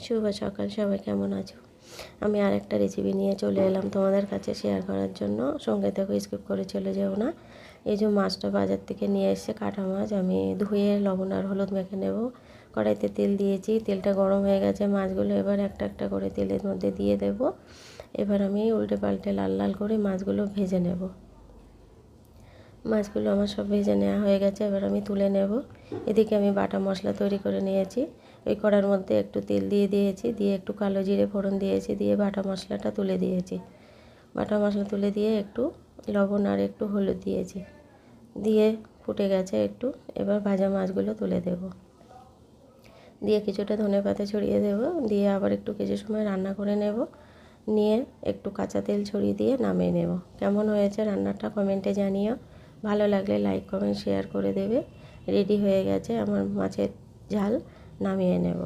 শুভ সকাল, সবাই কেমন আছো? আমি আর একটা রেসিপি নিয়ে চলে এলাম তোমাদের কাছে শেয়ার করার জন্য। সঙ্গে থেকে স্কিপ করে চলে যেও না। এই যে মাছটা বাজার থেকে নিয়ে এসে কাটা মাছ আমি ধুয়ে লবণ আর হলুদ মেখে নেব। কড়াইতে তেল দিয়েছি, তেলটা গরম হয়ে গেছে। মাছগুলো এবার একটা একটা করে তেলের মধ্যে দিয়ে দেব। এবার আমি উল্টে পাল্টে লাল লাল করে মাছগুলো ভেজে নেব। মাছগুলো আমার সব ভেজে নেওয়া হয়ে গেছে, এবার আমি তুলে নেব। এদিকে আমি বাটা মশলা তৈরি করে নিয়েছি। ওই কড়ার মধ্যে একটু তেল দিয়ে দিয়েছি, দিয়ে একটু কালো জিরে ফোড়ন দিয়েছি, দিয়ে বাটা মশলাটা তুলে দিয়েছি। বাটা মশলা তুলে দিয়ে একটু লবণ আর একটু হলুদ দিয়েছি, দিয়ে ফুটে গেছে একটু। এবার ভাজা মাছগুলো তুলে দেব, দিয়ে কিছুটা ধনেপাতা ছড়িয়ে দেব, দিয়ে আবার একটু কিছু সময় রান্না করে নেব। নিয়ে একটু কাঁচা তেল ছড়িয়ে দিয়ে নামিয়ে নেব। কেমন হয়েছে রান্নাটা কমেন্টে জানিও। ভালো লাগলে লাইক কমেন্ট শেয়ার করে দেবে। রেডি হয়ে গেছে আমার মাছের ঝাল, নামিয়ে নেব।